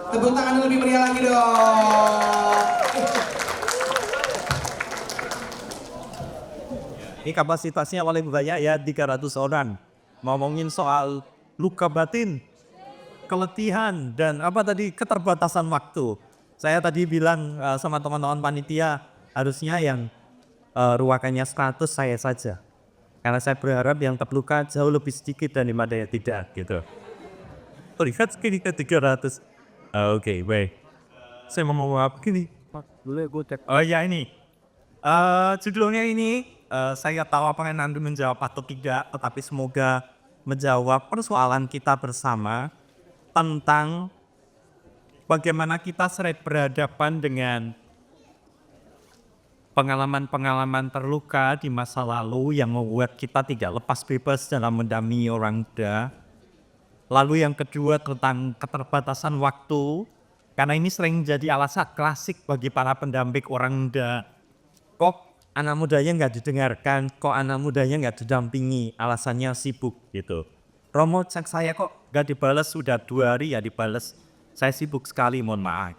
Tepuk tangan lebih meriah lagi dong. Ini kapasitasnya paling banyak ya 300 orang. Ngomongin soal luka batin, keletihan, dan apa tadi keterbatasan waktu. Saya tadi bilang sama teman-teman panitia harusnya yang ruakannya 100 saya saja. Karena saya berharap yang terluka jauh lebih sedikit daripada yang tidak gitu. Lihat segini ke 300. Oke, baik. Saya mau ngomong apa gini? Oh ya ini. Judulnya ini saya tahu apa yang Anda menjawab atau tidak, tetapi semoga menjawab persoalan kita bersama tentang bagaimana kita sering berhadapan dengan pengalaman-pengalaman terluka di masa lalu yang membuat kita tidak lepas bebas dalam mendampingi orang muda. Lalu yang kedua tentang keterbatasan waktu, karena ini sering jadi alasan klasik bagi para pendamping orang muda. Kok anak mudanya nggak didengarkan, kok anak mudanya nggak didampingi, alasannya sibuk gitu. Romo cek saya kok nggak dibalas, sudah 2 hari ya dibalas, saya sibuk sekali, mohon maaf.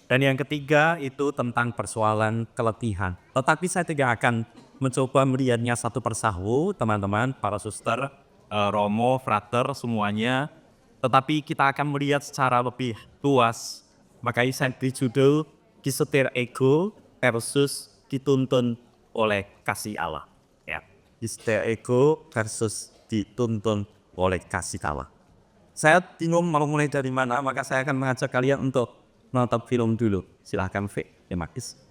Dan yang ketiga itu tentang persoalan keletihan. Tetapi saya tidak akan mencoba melihatnya satu persatu, teman-teman, para suster, Romo, frater, semuanya. Tetapi kita akan melihat secara lebih luas. Makanya saya beri judul disetir ego versus dituntun oleh kasih Allah. Ya. Disetir ego versus dituntun oleh kasih Allah. Saya bingung mau mulai dari mana, maka saya akan mengajak kalian untuk nonton film dulu. Silahkan V, ya Makis.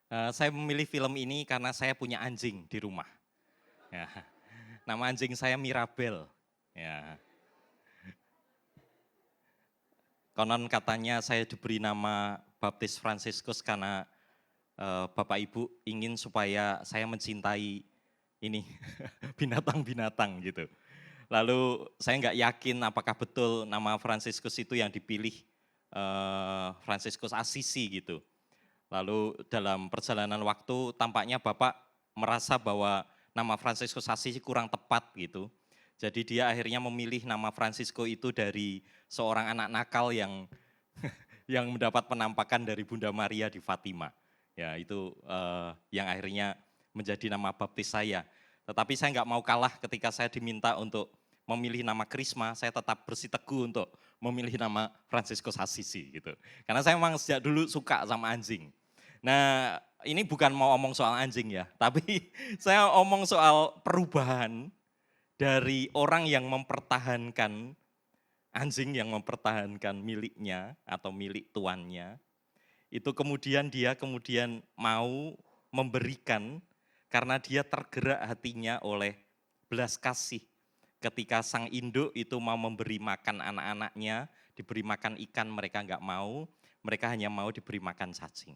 Saya memilih film ini karena saya punya anjing di rumah. Ya. Nama anjing saya Mirabel. Ya. Konon katanya saya diberi nama Baptis Fransiskus karena Bapak Ibu ingin supaya saya mencintai ini binatang-binatang gitu. Lalu saya nggak yakin apakah betul nama Fransiskus itu yang dipilih Fransiskus Assisi gitu. Lalu dalam perjalanan waktu tampaknya Bapak merasa bahwa nama Fransiskus Assisi kurang tepat gitu. Jadi dia akhirnya memilih nama Fransisco itu dari seorang anak nakal yang yang mendapat penampakan dari Bunda Maria di Fatima. Ya itu yang akhirnya menjadi nama baptis saya. Tetapi saya nggak mau kalah ketika saya diminta untuk memilih nama Krisma, saya tetap bersiteguh untuk memilih nama Fransiskus Assisi gitu. Karena saya memang sejak dulu suka sama anjing. Nah ini bukan mau omong soal anjing ya, tapi saya omong soal perubahan dari orang yang mempertahankan anjing yang mempertahankan miliknya atau milik tuannya, itu kemudian dia mau memberikan karena dia tergerak hatinya oleh belas kasih. Ketika sang induk itu mau memberi makan anak-anaknya, diberi makan ikan mereka enggak mau, mereka hanya mau diberi makan cacing.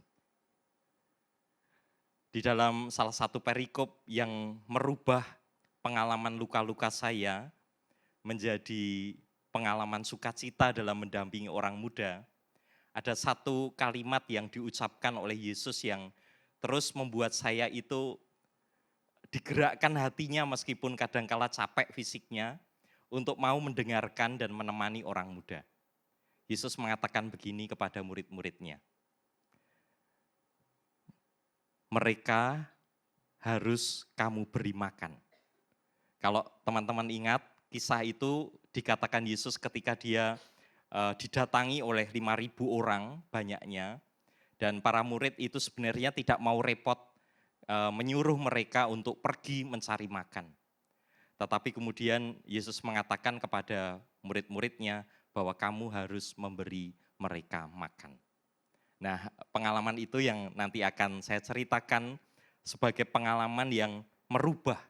Di dalam salah satu perikop yang merubah pengalaman luka-luka saya menjadi pengalaman sukacita dalam mendampingi orang muda, ada satu kalimat yang diucapkan oleh Yesus yang terus membuat saya itu digerakkan hatinya meskipun kadangkala capek fisiknya untuk mau mendengarkan dan menemani orang muda. Yesus mengatakan begini kepada murid-muridnya. Mereka harus kamu beri makan. Kalau teman-teman ingat, kisah itu dikatakan Yesus ketika dia didatangi oleh 5.000 orang banyaknya, dan para murid itu sebenarnya tidak mau repot menyuruh mereka untuk pergi mencari makan. Tetapi kemudian Yesus mengatakan kepada murid-muridnya bahwa kamu harus memberi mereka makan. Nah, pengalaman itu yang nanti akan saya ceritakan sebagai pengalaman yang merubah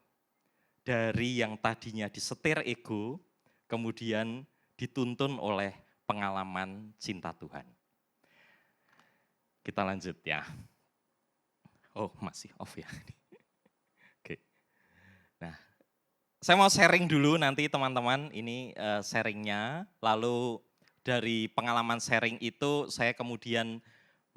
dari yang tadinya disetir ego, kemudian dituntun oleh pengalaman cinta Tuhan. Kita lanjut ya. Oh, masih off ya. Oke. Nah, saya mau sharing dulu nanti teman-teman, ini sharingnya. Lalu dari pengalaman sharing itu saya kemudian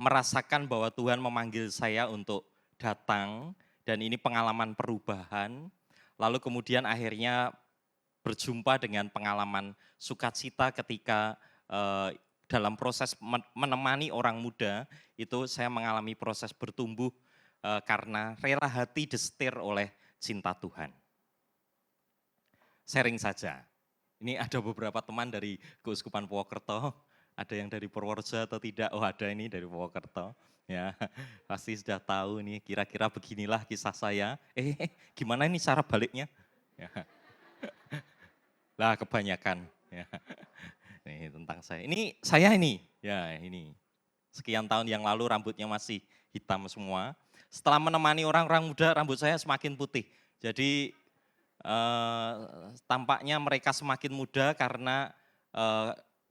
merasakan bahwa Tuhan memanggil saya untuk datang, dan ini pengalaman perubahan. Lalu kemudian akhirnya berjumpa dengan pengalaman sukacita ketika dalam proses menemani orang muda, itu saya mengalami proses bertumbuh karena rela hati disetir oleh cinta Tuhan. Sharing saja. Ini ada beberapa teman dari Keuskupan Purwokerto, ada yang dari Purworejo atau tidak? Oh ada ini dari Purwokerto. Ya, pasti sudah tahu nih kira-kira beginilah kisah saya. Gimana ini cara baliknya? Ya. Lah kebanyakan. Ya. Nih tentang saya. Ini saya ini. Ya ini. Sekian tahun yang lalu rambutnya masih hitam semua. Setelah menemani orang-orang muda, rambut saya semakin putih. Jadi tampaknya mereka semakin muda karena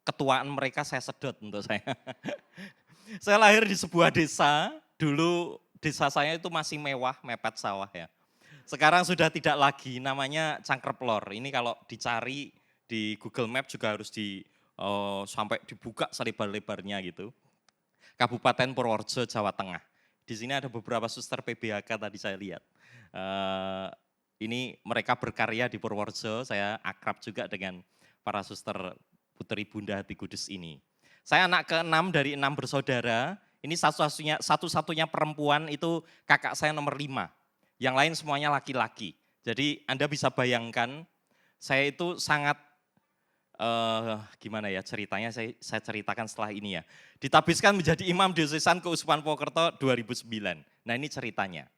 ketuaan mereka saya sedot untuk saya. Saya lahir di sebuah desa, dulu desa saya itu masih mewah, mepet sawah ya. Sekarang sudah tidak lagi, namanya Cangkreplor. Ini kalau dicari di Google Map juga harus sampai dibuka selebar-lebarnya gitu. Kabupaten Purworejo, Jawa Tengah. Di sini ada beberapa suster PBHK tadi saya lihat. Ini mereka berkarya di Purworejo, saya akrab juga dengan para suster Putri Bunda Hati Kudus ini. Saya anak ke-6 dari 6 bersaudara, ini satu-satunya perempuan, itu kakak saya nomor 5. Yang lain semuanya laki-laki. Jadi Anda bisa bayangkan, saya itu sangat, gimana ya ceritanya, saya ceritakan setelah ini ya. Ditabiskan menjadi imam diosesan Keuskupan Purwokerto 2009. Nah ini ceritanya.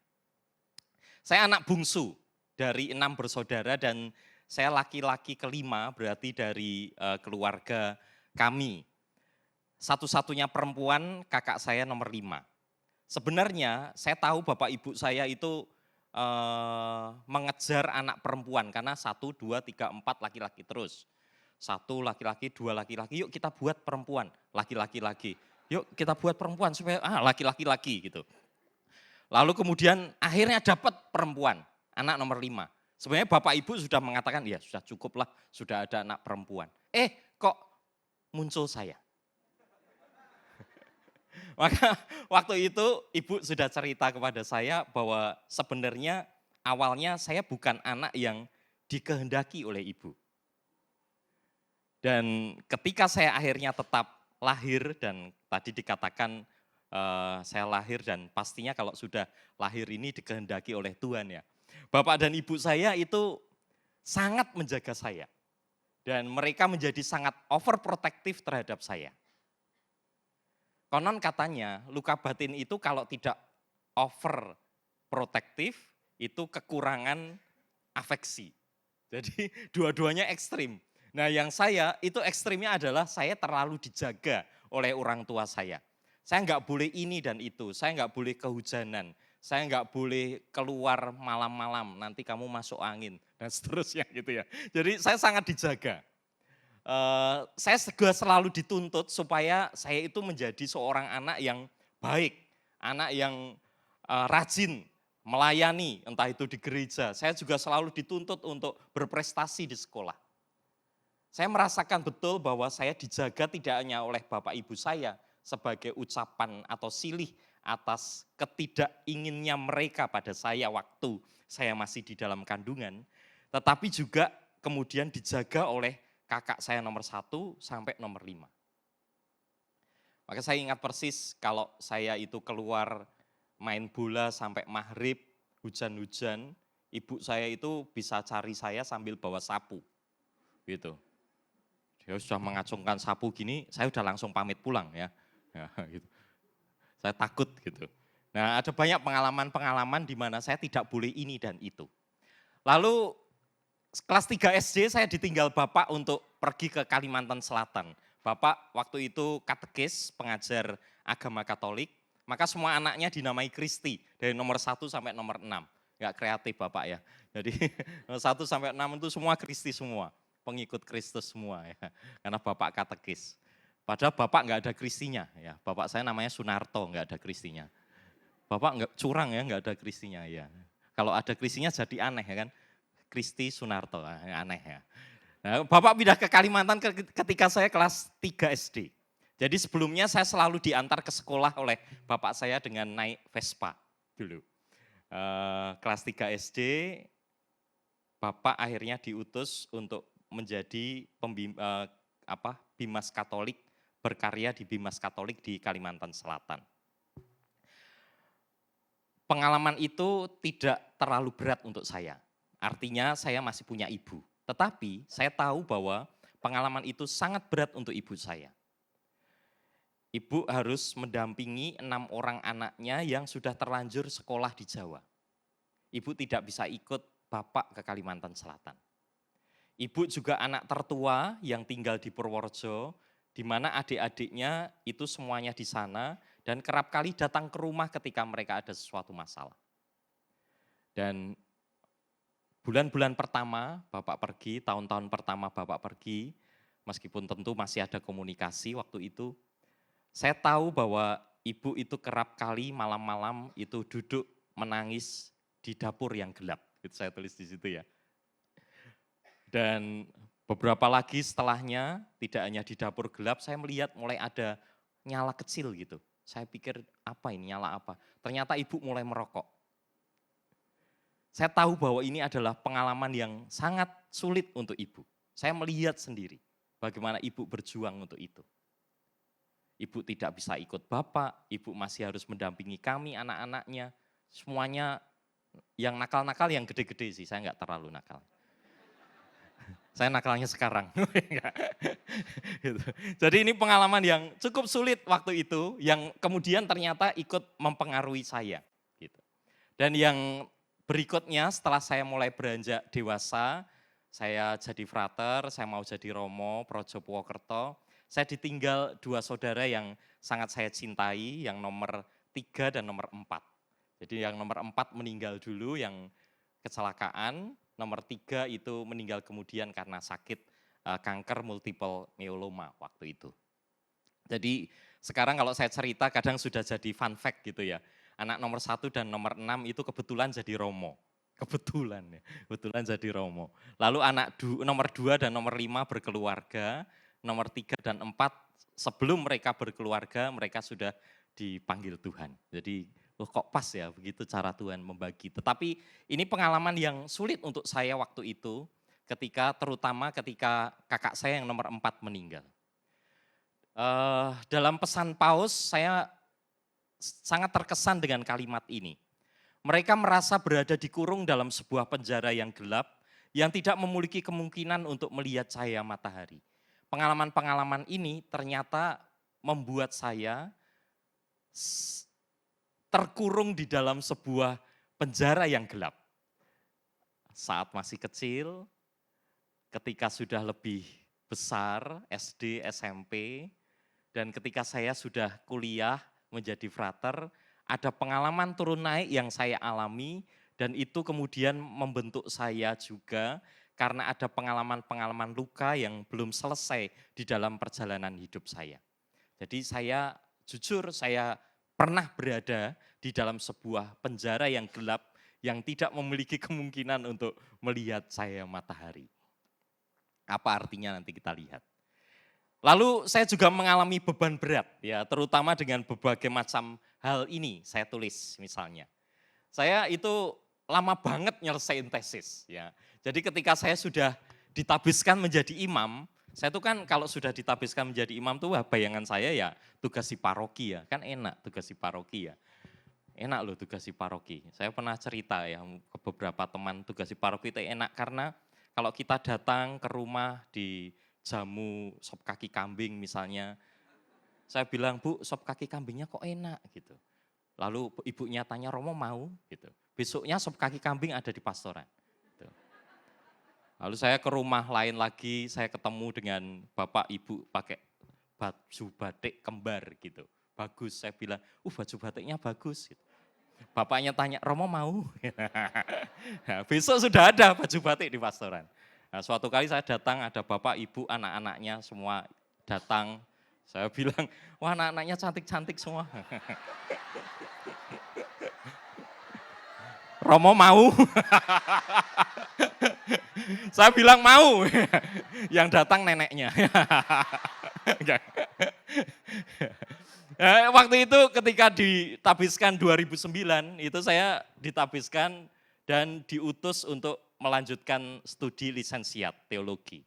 Saya anak bungsu dari 6 bersaudara dan saya laki-laki ke-5, berarti dari keluarga kami. Satu-satunya perempuan, kakak saya nomor 5. Sebenarnya saya tahu bapak ibu saya itu mengejar anak perempuan karena 1, 2, 3, 4 laki-laki terus. 1 laki-laki, 2 laki-laki, yuk kita buat perempuan, laki-laki lagi. Yuk kita buat perempuan supaya laki-laki lagi gitu. Lalu kemudian akhirnya dapat perempuan, anak nomor 5. Sebenarnya bapak ibu sudah mengatakan ya sudah cukuplah, sudah ada anak perempuan. Kok muncul saya. Maka waktu itu ibu sudah cerita kepada saya bahwa sebenarnya awalnya saya bukan anak yang dikehendaki oleh ibu. Dan ketika saya akhirnya tetap lahir dan tadi dikatakan saya lahir dan pastinya kalau sudah lahir ini dikehendaki oleh Tuhan ya. Bapak dan ibu saya itu sangat menjaga saya. Dan mereka menjadi sangat overprotective terhadap saya. Konon katanya luka batin itu kalau tidak overprotective itu kekurangan afeksi. Jadi dua-duanya ekstrim. Nah yang saya itu ekstrimnya adalah saya terlalu dijaga oleh orang tua saya. Saya nggak boleh ini dan itu, saya nggak boleh kehujanan, saya nggak boleh keluar malam-malam, nanti kamu masuk angin dan seterusnya gitu ya. Jadi saya sangat dijaga. Saya juga selalu dituntut supaya saya itu menjadi seorang anak yang baik, anak yang rajin, melayani, entah itu di gereja. Saya juga selalu dituntut untuk berprestasi di sekolah. Saya merasakan betul bahwa saya dijaga tidak hanya oleh bapak ibu saya sebagai ucapan atau silih atas ketidakinginnya mereka pada saya waktu saya masih di dalam kandungan, tetapi juga kemudian dijaga oleh kakak saya nomor 1 sampai nomor 5. Maka saya ingat persis kalau saya itu keluar main bola sampai maghrib, hujan-hujan, ibu saya itu bisa cari saya sambil bawa sapu. Gitu. Dia sudah mengacungkan sapu gini, saya udah langsung pamit pulang ya. Gitu. Saya takut gitu. Nah ada banyak pengalaman-pengalaman di mana saya tidak boleh ini dan itu. Lalu kelas 3 SD saya ditinggal bapak untuk pergi ke Kalimantan Selatan. Bapak waktu itu katekis, pengajar agama Katolik, maka semua anaknya dinamai Kristi dari nomor 1 sampai nomor 6. Enggak kreatif bapak ya. Jadi nomor 1 sampai 6 itu semua Kristi semua, pengikut Kristus semua ya. Karena bapak katekis. Padahal bapak enggak ada Kristinya ya. Bapak saya namanya Sunarto, enggak ada Kristinya. Bapak enggak curang ya, enggak ada Kristinya ya. Kalau ada Kristinya jadi aneh ya kan. Kristi Sunarto, aneh ya. Nah, bapak pindah ke Kalimantan ketika saya kelas 3 SD. Jadi sebelumnya saya selalu diantar ke sekolah oleh bapak saya dengan naik Vespa dulu. Kelas 3 SD, bapak akhirnya diutus untuk menjadi Bimas Katolik, berkarya di Bimas Katolik di Kalimantan Selatan. Pengalaman itu tidak terlalu berat untuk saya. Artinya saya masih punya ibu. Tetapi saya tahu bahwa pengalaman itu sangat berat untuk ibu saya. Ibu harus mendampingi 6 orang anaknya yang sudah terlanjur sekolah di Jawa. Ibu tidak bisa ikut bapak ke Kalimantan Selatan. Ibu juga anak tertua yang tinggal di Purworejo, di mana adik-adiknya itu semuanya di sana dan kerap kali datang ke rumah ketika mereka ada sesuatu masalah. Dan bulan-bulan pertama bapak pergi, tahun-tahun pertama bapak pergi, meskipun tentu masih ada komunikasi waktu itu, saya tahu bahwa ibu itu kerap kali malam-malam itu duduk menangis di dapur yang gelap. Itu saya tulis di situ ya. Dan beberapa lagi setelahnya, tidak hanya di dapur gelap, saya melihat mulai ada nyala kecil gitu. Saya pikir apa ini, nyala apa? Ternyata ibu mulai merokok. Saya tahu bahwa ini adalah pengalaman yang sangat sulit untuk ibu. Saya melihat sendiri bagaimana ibu berjuang untuk itu. Ibu tidak bisa ikut bapak, ibu masih harus mendampingi kami, anak-anaknya. Semuanya yang nakal-nakal yang gede-gede sih, saya enggak terlalu nakal. Saya nakalnya sekarang. Jadi ini pengalaman yang cukup sulit waktu itu, yang kemudian ternyata ikut mempengaruhi saya. Dan yang berikutnya setelah saya mulai beranjak dewasa, saya jadi frater, saya mau jadi romo, Projo Purwokerto. Saya ditinggal 2 saudara yang sangat saya cintai, yang nomor 3 dan nomor 4. Jadi yang nomor 4 meninggal dulu yang kecelakaan, nomor 3 itu meninggal kemudian karena sakit kanker multiple myeloma waktu itu. Jadi sekarang kalau saya cerita kadang sudah jadi fun fact gitu ya. Anak nomor 1 dan nomor 6 itu kebetulan jadi Romo. Kebetulan ya, kebetulan jadi Romo. Lalu anak nomor 2 dan nomor 5 berkeluarga, nomor 3 dan 4 sebelum mereka berkeluarga mereka sudah dipanggil Tuhan. Jadi kok pas ya begitu cara Tuhan membagi. Tetapi ini pengalaman yang sulit untuk saya waktu itu terutama ketika kakak saya yang nomor 4 meninggal. Dalam pesan Paus saya sangat terkesan dengan kalimat ini. Mereka merasa berada dikurung dalam sebuah penjara yang gelap yang tidak memiliki kemungkinan untuk melihat cahaya matahari. Pengalaman-pengalaman ini ternyata membuat saya terkurung di dalam sebuah penjara yang gelap. Saat masih kecil, ketika sudah lebih besar, SD, SMP, dan ketika saya sudah kuliah menjadi frater, ada pengalaman turun naik yang saya alami dan itu kemudian membentuk saya juga karena ada pengalaman-pengalaman luka yang belum selesai di dalam perjalanan hidup saya. Jadi saya jujur saya pernah berada di dalam sebuah penjara yang gelap yang tidak memiliki kemungkinan untuk melihat cahaya matahari. Apa artinya nanti kita lihat. Lalu saya juga mengalami beban berat ya, terutama dengan berbagai macam hal ini saya tulis misalnya. Saya itu lama banget nyelesain tesis ya. Jadi ketika saya sudah ditabiskan menjadi imam, saya tuh kan kalau sudah ditabiskan menjadi imam tuh bayangan saya ya tugas di paroki ya, kan enak tugas di paroki ya. Enak loh tugas di paroki. Saya pernah cerita ya ke beberapa teman tugas di paroki itu enak karena kalau kita datang ke rumah di jamu sop kaki kambing misalnya, saya bilang, Bu, sop kaki kambingnya kok enak gitu. Lalu ibunya tanya, Romo mau gitu. Besoknya sop kaki kambing ada di pastoran. Gitu. Lalu saya ke rumah lain lagi, saya ketemu dengan bapak ibu pakai baju batik kembar gitu. Bagus, saya bilang, baju batiknya bagus. Gitu. Bapaknya tanya, Romo mau? Nah, besok sudah ada baju batik di pastoran. Nah, suatu kali saya datang, ada bapak, ibu, anak-anaknya semua datang. Saya bilang, wah anak-anaknya cantik-cantik semua. Romo mau? Saya bilang mau. Yang datang neneknya. Waktu itu ketika ditabiskan 2009, itu saya ditabiskan dan diutus untuk melanjutkan studi lisensiat teologi.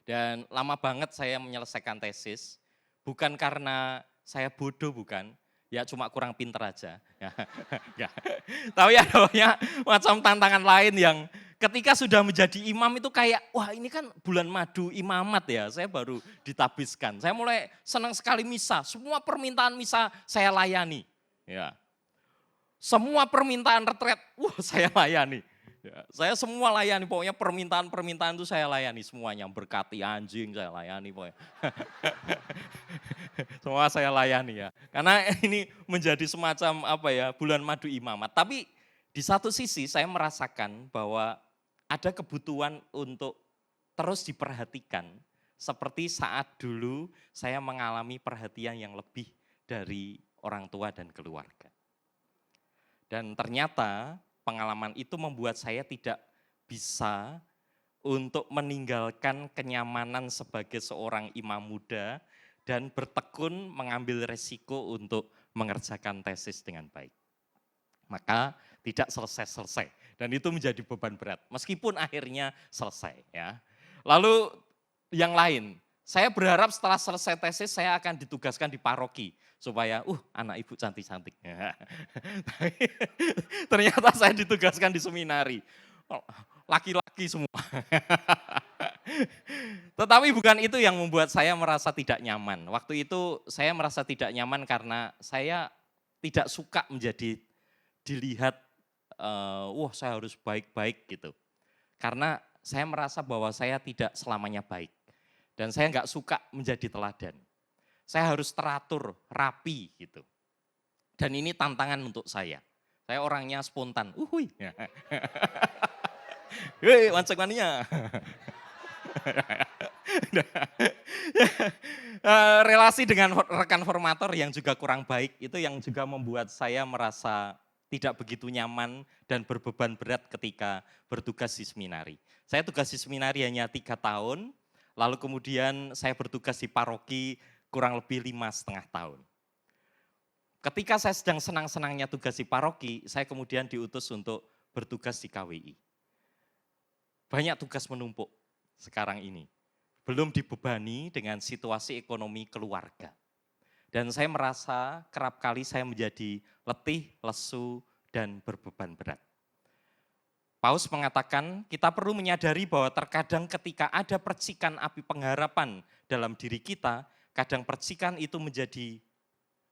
Dan lama banget saya menyelesaikan tesis, bukan karena saya bodoh bukan, ya cuma kurang pinter aja. Tapi ada banyak macam tantangan lain yang ketika sudah menjadi imam itu kayak, wah ini kan bulan madu imamat ya, saya baru ditabiskan. Saya mulai senang sekali misa, semua permintaan misa saya layani. Ya. Semua permintaan retret, saya layani. Ya, saya semua layani, pokoknya permintaan-permintaan itu saya layani semuanya. Berkati anjing saya layani pokoknya. Semua saya layani ya. Karena ini menjadi semacam bulan madu imamat. Tapi di satu sisi saya merasakan bahwa ada kebutuhan untuk terus diperhatikan. Seperti saat dulu saya mengalami perhatian yang lebih dari orang tua dan keluarga. Dan ternyata pengalaman itu membuat saya tidak bisa untuk meninggalkan kenyamanan sebagai seorang imam muda dan bertekun mengambil resiko untuk mengerjakan tesis dengan baik. Maka tidak selesai-selesai dan itu menjadi beban berat meskipun akhirnya selesai ya. Lalu yang lain, saya berharap setelah selesai tesis saya akan ditugaskan di paroki supaya anak ibu cantik-cantik. Ternyata saya ditugaskan di seminari. Laki-laki semua. Tetapi bukan itu yang membuat saya merasa tidak nyaman. Waktu itu saya merasa tidak nyaman karena saya tidak suka menjadi dilihat, saya harus baik-baik gitu. Karena saya merasa bahwa saya tidak selamanya baik. Dan saya nggak suka menjadi teladan. Saya harus teratur, rapi gitu. Dan ini tantangan untuk saya. Saya orangnya spontan. Uhuy. Hei, wancek mania. Relasi dengan rekan formator yang juga kurang baik, itu yang juga membuat saya merasa tidak begitu nyaman dan berbeban berat ketika bertugas di seminari. Saya tugas di seminari hanya 3 tahun, lalu kemudian saya bertugas di paroki kurang lebih 5,5 tahun. Ketika saya sedang senang-senangnya tugas di paroki, saya kemudian diutus untuk bertugas di KWI. Banyak tugas menumpuk sekarang ini. Belum dibebani dengan situasi ekonomi keluarga. Dan saya merasa kerap kali saya menjadi letih, lesu, dan berbeban berat. Paus mengatakan kita perlu menyadari bahwa terkadang ketika ada percikan api pengharapan dalam diri kita, kadang percikan itu menjadi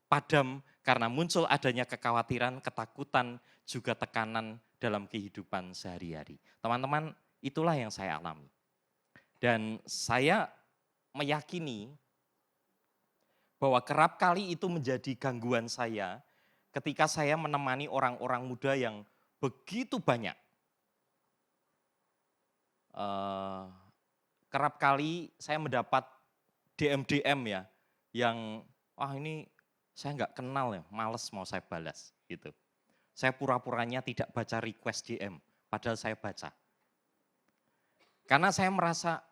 padam karena muncul adanya kekhawatiran, ketakutan, juga tekanan dalam kehidupan sehari-hari. Teman-teman, itulah yang saya alami. Dan saya meyakini bahwa kerap kali itu menjadi gangguan saya ketika saya menemani orang-orang muda yang begitu banyak. Kerap kali saya mendapat DM ya, yang ini saya nggak kenal ya, males mau saya balas gitu. Saya pura-puranya tidak baca request DM, padahal saya baca. Karena saya merasa,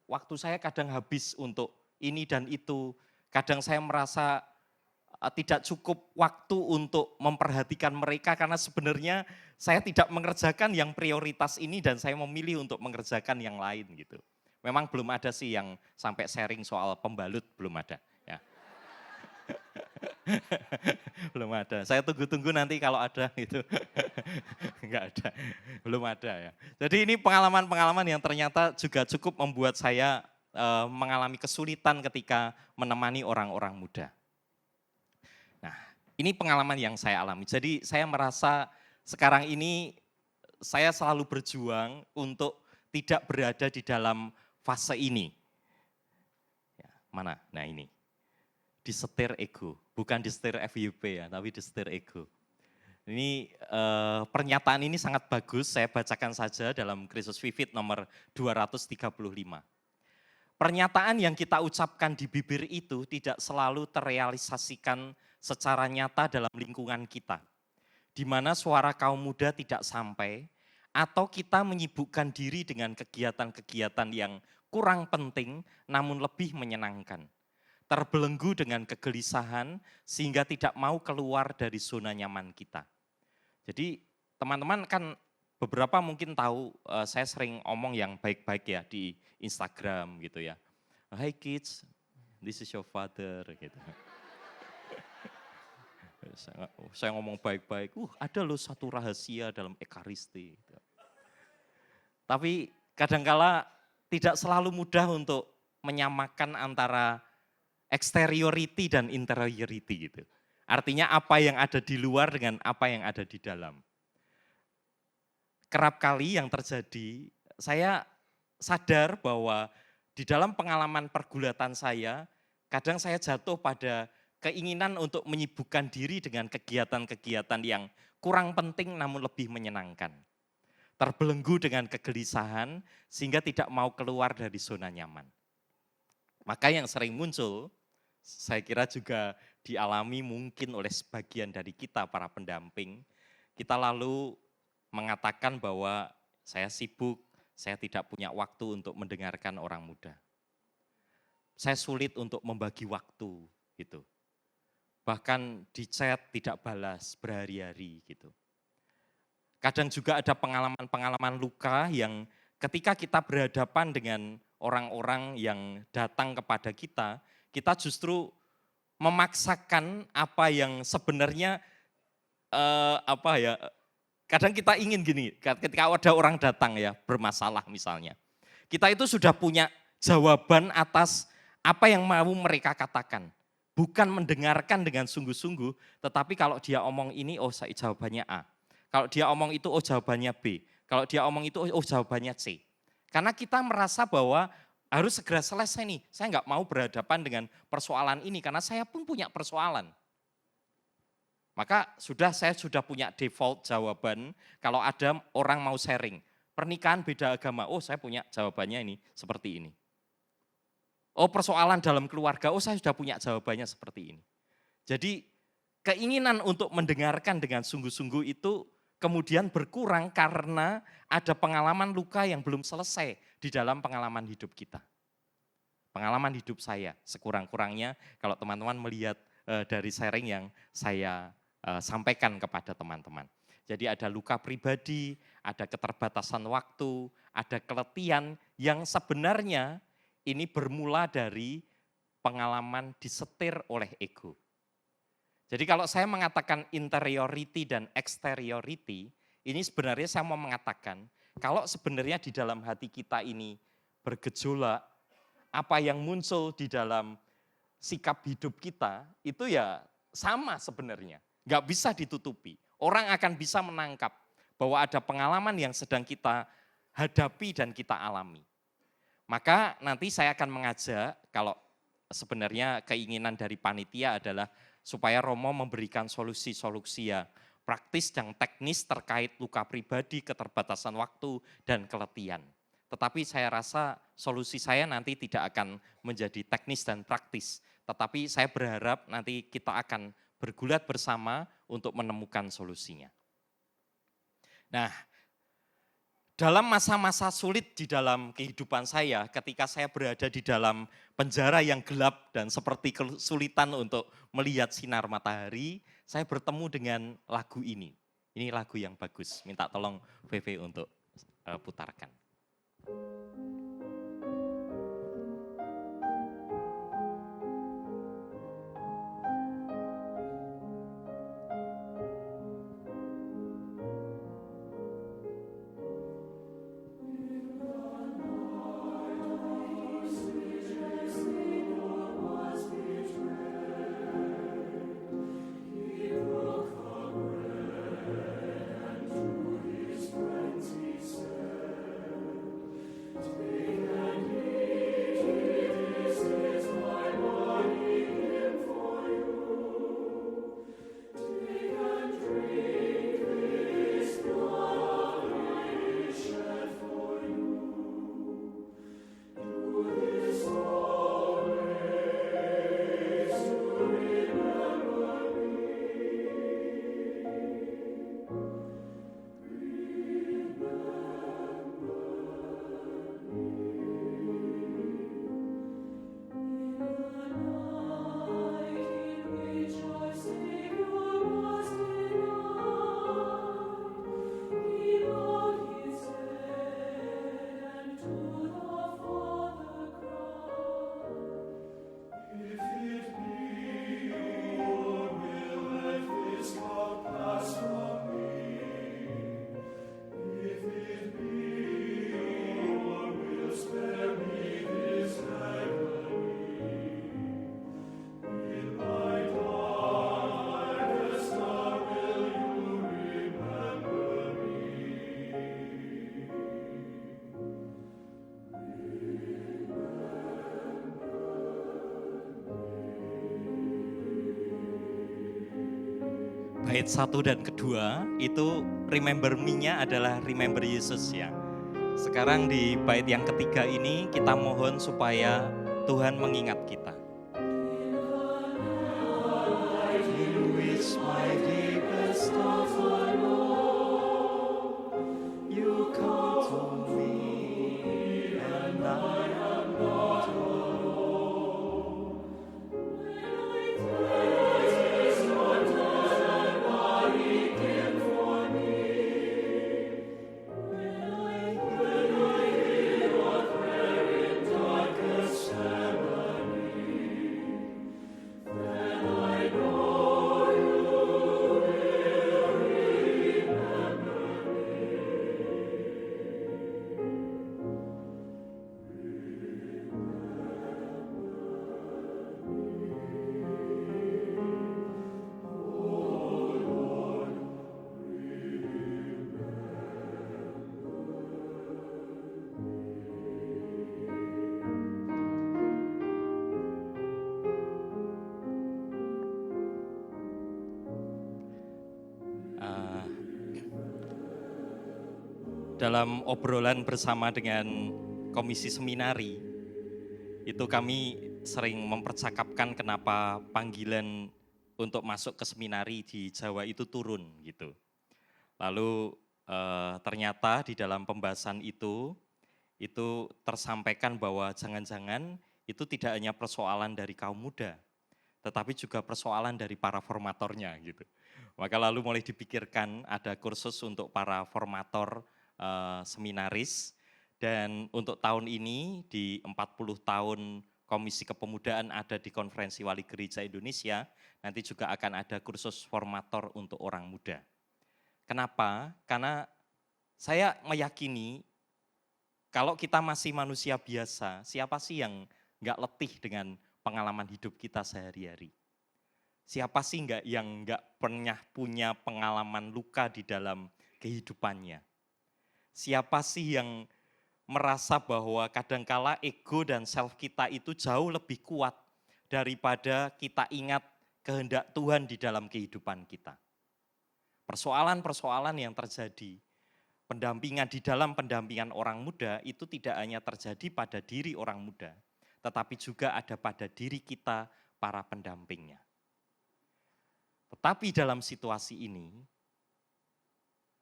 waktu saya kadang habis untuk ini dan itu. Kadang saya merasa tidak cukup waktu untuk memperhatikan mereka karena sebenarnya saya tidak mengerjakan yang prioritas ini dan saya memilih untuk mengerjakan yang lain gitu. Memang belum ada sih yang sampai sharing soal pembalut, belum ada. Ya. Belum ada. Saya tunggu-tunggu nanti kalau ada gitu. Enggak ada, belum ada ya. Jadi ini pengalaman-pengalaman yang ternyata juga cukup membuat saya mengalami kesulitan ketika menemani orang-orang muda. Nah, ini pengalaman yang saya alami. Jadi saya merasa sekarang ini saya selalu berjuang untuk tidak berada di dalam fase ini. Ya, mana? Nah ini, disetir ego. Bukan disetir FYP ya, tapi disetir ego. Ini pernyataan ini sangat bagus, saya bacakan saja dalam Kristus Vivit nomor 235. Pernyataan yang kita ucapkan di bibir itu tidak selalu terrealisasikan secara nyata dalam lingkungan kita. Di mana suara kaum muda tidak sampai, atau kita menyibukkan diri dengan kegiatan-kegiatan yang kurang penting namun lebih menyenangkan. Terbelenggu dengan kegelisahan sehingga tidak mau keluar dari zona nyaman kita. Jadi teman-teman kan beberapa mungkin tahu saya sering omong yang baik-baik ya di Instagram gitu ya. Hi kids, this is your father gitu. Saya ngomong baik-baik, ada loh satu rahasia dalam Ekaristi. Gitu. Tapi kadangkala tidak selalu mudah untuk menyamakan antara exteriority dan interiority gitu. Artinya apa yang ada di luar dengan apa yang ada di dalam. Kerap kali yang terjadi, saya sadar bahwa di dalam pengalaman pergulatan saya, kadang saya jatuh pada keinginan untuk menyibukkan diri dengan kegiatan-kegiatan yang kurang penting namun lebih menyenangkan. Terbelenggu dengan kegelisahan sehingga tidak mau keluar dari zona nyaman. Maka yang sering muncul, saya kira juga dialami mungkin oleh sebagian dari kita para pendamping, kita lalu mengatakan bahwa saya sibuk, saya tidak punya waktu untuk mendengarkan orang muda. Saya sulit untuk membagi waktu gitu. Bahkan di chat tidak balas berhari-hari gitu. Kadang juga ada pengalaman-pengalaman luka yang ketika kita berhadapan dengan orang-orang yang datang kepada kita, kita justru memaksakan apa yang sebenarnya kadang kita ingin gini, ketika ada orang datang ya bermasalah misalnya. Kita itu sudah punya jawaban atas apa yang mau mereka katakan. Bukan mendengarkan dengan sungguh-sungguh, tetapi kalau dia omong ini, jawabannya A. Kalau dia omong itu, jawabannya B. Kalau dia omong itu, jawabannya C. Karena kita merasa bahwa harus segera selesai nih, saya nggak mau berhadapan dengan persoalan ini, karena saya pun punya persoalan. Maka saya sudah punya default jawaban kalau ada orang mau sharing. Pernikahan beda agama, oh saya punya jawabannya ini, seperti ini. Oh persoalan dalam keluarga, oh saya sudah punya jawabannya seperti ini. Jadi keinginan untuk mendengarkan dengan sungguh-sungguh itu kemudian berkurang karena ada pengalaman luka yang belum selesai di dalam pengalaman hidup kita. Pengalaman hidup saya, sekurang-kurangnya kalau teman-teman melihat dari sharing yang saya sampaikan kepada teman-teman. Jadi ada luka pribadi, ada keterbatasan waktu, ada keletihan yang sebenarnya ini bermula dari pengalaman disetir oleh ego. Jadi kalau saya mengatakan interiority dan exteriority, ini sebenarnya saya mau mengatakan kalau sebenarnya di dalam hati kita ini bergejolak, apa yang muncul di dalam sikap hidup kita itu ya sama sebenarnya. Nggak bisa ditutupi. Orang akan bisa menangkap bahwa ada pengalaman yang sedang kita hadapi dan kita alami. Maka nanti saya akan mengajak, kalau sebenarnya keinginan dari panitia adalah supaya Romo memberikan solusi-solusi yang praktis dan teknis terkait luka pribadi, keterbatasan waktu, dan keletihan. Tetapi saya rasa solusi saya nanti tidak akan menjadi teknis dan praktis. Tetapi saya berharap nanti kita akan bergulat bersama untuk menemukan solusinya. Nah, dalam masa-masa sulit di dalam kehidupan saya, ketika saya berada di dalam penjara yang gelap dan seperti kesulitan untuk melihat sinar matahari, saya bertemu dengan lagu ini. Ini lagu yang bagus, minta tolong VV untuk putarkan. Bait 1 dan kedua itu remember me-nya adalah remember Yesus ya. Sekarang di bait yang ketiga ini kita mohon supaya Tuhan mengingat kita. dalam obrolan bersama dengan komisi seminari, itu kami sering mempercakapkan kenapa panggilan untuk masuk ke seminari di Jawa itu turun gitu. Lalu ternyata di dalam pembahasan itu tersampaikan bahwa jangan-jangan itu tidak hanya persoalan dari kaum muda, tetapi juga persoalan dari para formatornya gitu. Maka lalu mulai dipikirkan ada kursus untuk para formator seminaris, dan untuk tahun ini di 40 tahun Komisi Kepemudaan ada di Konferensi Wali Gereja Indonesia, nanti juga akan ada kursus formator untuk orang muda. Kenapa? Karena saya meyakini kalau kita masih manusia biasa, siapa sih yang nggak letih dengan pengalaman hidup kita sehari-hari? Siapa sih yang nggak pernah punya pengalaman luka di dalam kehidupannya? Siapa sih yang merasa bahwa kadangkala ego dan self kita itu jauh lebih kuat daripada kita ingat kehendak Tuhan di dalam kehidupan kita? Persoalan-persoalan yang terjadi, pendampingan di dalam pendampingan orang muda itu tidak hanya terjadi pada diri orang muda, tetapi juga ada pada diri kita, para pendampingnya. Tetapi dalam situasi ini,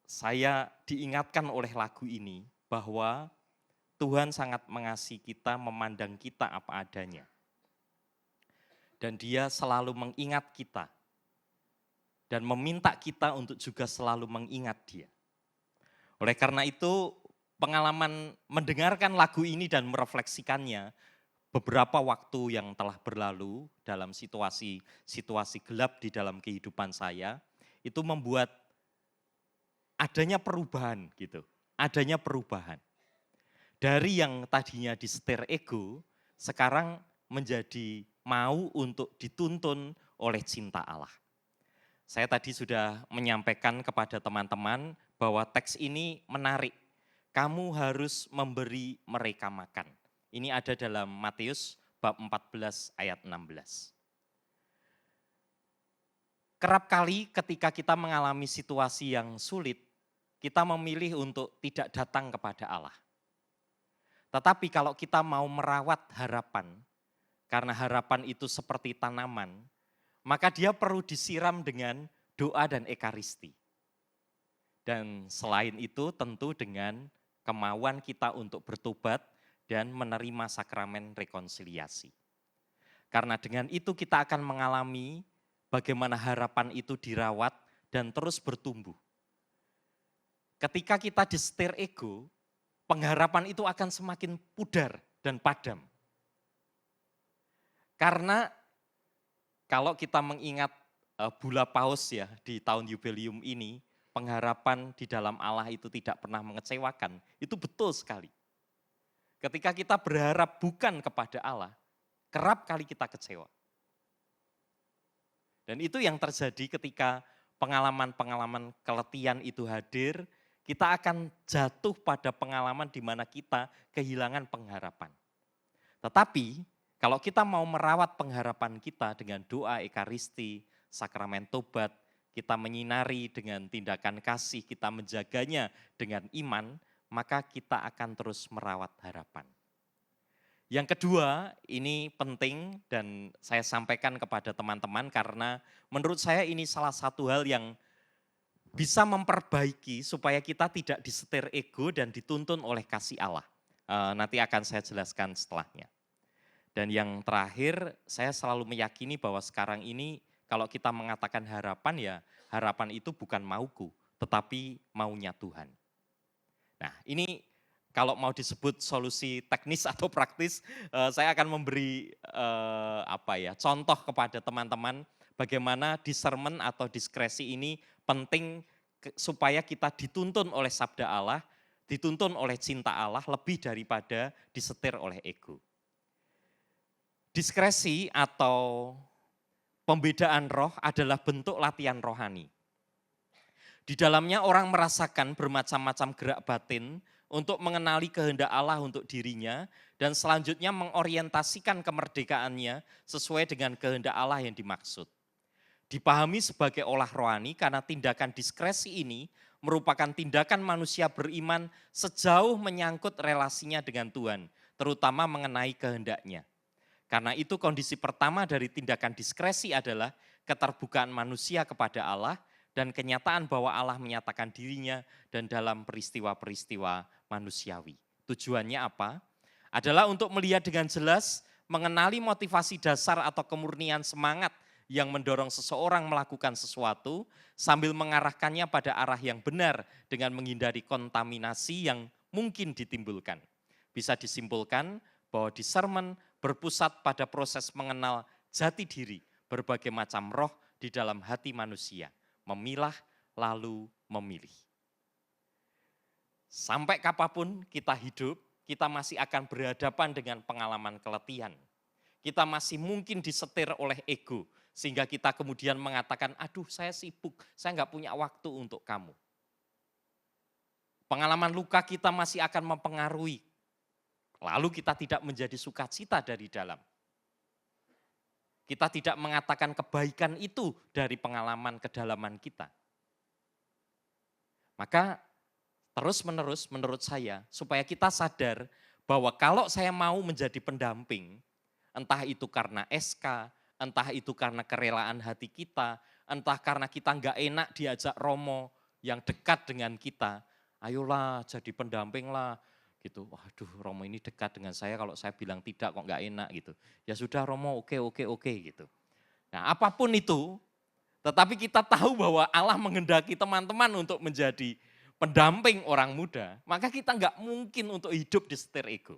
saya diingatkan oleh lagu ini bahwa Tuhan sangat mengasihi kita, memandang kita apa adanya. Dan Dia selalu mengingat kita dan meminta kita untuk juga selalu mengingat Dia. Oleh karena itu, pengalaman mendengarkan lagu ini dan merefleksikannya beberapa waktu yang telah berlalu dalam situasi gelap di dalam kehidupan saya, itu membuat adanya perubahan gitu, adanya perubahan. Dari yang tadinya disetir ego, sekarang menjadi mau untuk dituntun oleh cinta Allah. Saya tadi sudah menyampaikan kepada teman-teman bahwa teks ini menarik. Kamu harus memberi mereka makan. Ini ada dalam Matius bab 14 ayat 16. Kerap kali ketika kita mengalami situasi yang sulit, kita memilih untuk tidak datang kepada Allah. Tetapi kalau kita mau merawat harapan, karena harapan itu seperti tanaman, maka dia perlu disiram dengan doa dan ekaristi. Dan selain itu tentu dengan kemauan kita untuk bertobat dan menerima sakramen rekonsiliasi. Karena dengan itu kita akan mengalami bagaimana harapan itu dirawat dan terus bertumbuh. Ketika kita disetir ego, pengharapan itu akan semakin pudar dan padam. Karena kalau kita mengingat Bula Paus ya di tahun jubileum ini, pengharapan di dalam Allah itu tidak pernah mengecewakan. Itu betul sekali. Ketika kita berharap bukan kepada Allah, kerap kali kita kecewa. Dan itu yang terjadi ketika pengalaman-pengalaman keletihan itu hadir, kita akan jatuh pada pengalaman di mana kita kehilangan pengharapan. Tetapi kalau kita mau merawat pengharapan kita dengan doa ekaristi, sakramen tobat, kita menyinari dengan tindakan kasih, kita menjaganya dengan iman, maka kita akan terus merawat harapan. Yang kedua, ini penting dan saya sampaikan kepada teman-teman karena menurut saya ini salah satu hal yang bisa memperbaiki supaya kita tidak disetir ego dan dituntun oleh kasih Allah. Nanti akan saya jelaskan setelahnya. Dan yang terakhir, saya selalu meyakini bahwa sekarang ini kalau kita mengatakan harapan ya, harapan itu bukan mauku, tetapi maunya Tuhan. Nah, ini kalau mau disebut solusi teknis atau praktis, saya akan memberi contoh kepada teman-teman bagaimana discernment atau diskresi ini penting supaya kita dituntun oleh sabda Allah, dituntun oleh cinta Allah lebih daripada disetir oleh ego. Diskresi atau pembedaan roh adalah bentuk latihan rohani. Di dalamnya orang merasakan bermacam-macam gerak batin untuk mengenali kehendak Allah untuk dirinya dan selanjutnya mengorientasikan kemerdekaannya sesuai dengan kehendak Allah yang dimaksud. Dipahami sebagai olah rohani karena tindakan diskresi ini merupakan tindakan manusia beriman sejauh menyangkut relasinya dengan Tuhan, terutama mengenai kehendaknya. Karena itu kondisi pertama dari tindakan diskresi adalah keterbukaan manusia kepada Allah dan kenyataan bahwa Allah menyatakan dirinya dan dalam peristiwa-peristiwa manusiawi. Tujuannya apa? Adalah untuk melihat dengan jelas, mengenali motivasi dasar atau kemurnian semangat yang mendorong seseorang melakukan sesuatu sambil mengarahkannya pada arah yang benar dengan menghindari kontaminasi yang mungkin ditimbulkan. Bisa disimpulkan bahwa discernment berpusat pada proses mengenal jati diri berbagai macam roh di dalam hati manusia, memilah lalu memilih. Sampai kapanpun kita hidup, kita masih akan berhadapan dengan pengalaman keletihan. Kita masih mungkin disetir oleh ego, sehingga kita kemudian mengatakan, aduh saya sibuk, saya nggak punya waktu untuk kamu. Pengalaman luka kita masih akan mempengaruhi, lalu kita tidak menjadi sukacita dari dalam. Kita tidak mengatakan kebaikan itu dari pengalaman kedalaman kita. Maka terus-menerus menurut saya, supaya kita sadar bahwa kalau saya mau menjadi pendamping, entah itu karena SK, entah itu karena kerelaan hati kita, entah karena kita nggak enak diajak romo yang dekat dengan kita, ayolah jadi pendamping lah, gitu. Waduh, romo ini dekat dengan saya, kalau saya bilang tidak kok nggak enak gitu. Ya sudah romo, oke gitu. Nah apapun itu, tetapi kita tahu bahwa Allah menghendaki teman-teman untuk menjadi pendamping orang muda, maka kita nggak mungkin untuk hidup di setir ego.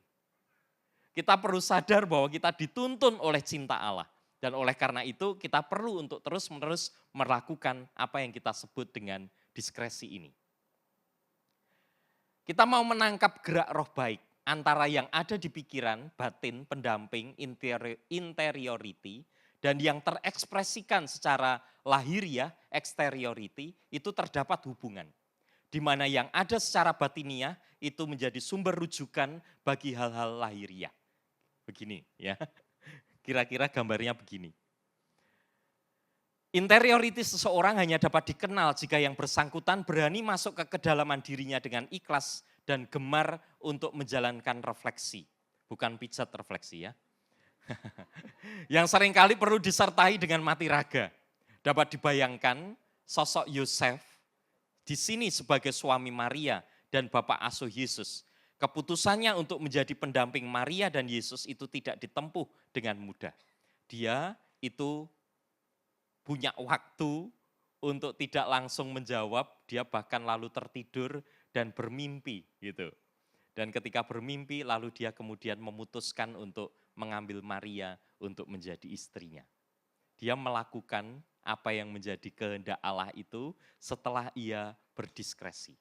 Kita perlu sadar bahwa kita dituntun oleh cinta Allah. Dan oleh karena itu kita perlu untuk terus-menerus melakukan apa yang kita sebut dengan diskresi ini. Kita mau menangkap gerak roh baik antara yang ada di pikiran, batin, pendamping, interiority, dan yang terekspresikan secara lahiriah, exteriority, itu terdapat hubungan. Di mana yang ada secara batiniah itu menjadi sumber rujukan bagi hal-hal lahiriah. Begini ya. Kira-kira gambarnya begini. Interiority seseorang hanya dapat dikenal jika yang bersangkutan berani masuk ke kedalaman dirinya dengan ikhlas dan gemar untuk menjalankan refleksi. Bukan pijat refleksi ya. Yang seringkali perlu disertai dengan mati raga. Dapat dibayangkan sosok Yosef di sini sebagai suami Maria dan bapak asuh Yesus. Keputusannya untuk menjadi pendamping Maria dan Yesus itu tidak ditempuh dengan mudah. Dia itu punya waktu untuk tidak langsung menjawab, dia bahkan lalu tertidur dan bermimpi gitu. Dan ketika bermimpi lalu dia kemudian memutuskan untuk mengambil Maria untuk menjadi istrinya. Dia melakukan apa yang menjadi kehendak Allah itu setelah ia berdiskresi.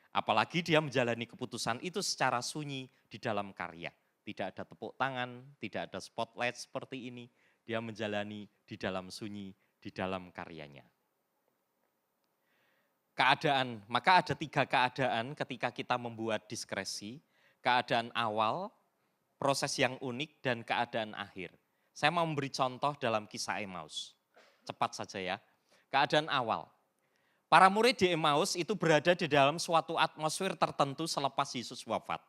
Apalagi dia menjalani keputusan itu secara sunyi di dalam karya. Tidak ada tepuk tangan, tidak ada spotlight seperti ini. Dia menjalani di dalam sunyi, di dalam karyanya. Keadaan, maka ada 3 keadaan ketika kita membuat diskresi. Keadaan awal, proses yang unik, dan keadaan akhir. Saya mau memberi contoh dalam kisah Emmaus. Cepat saja ya. Keadaan awal. Para murid di Emmaus itu berada di dalam suatu atmosfer tertentu selepas Yesus wafat.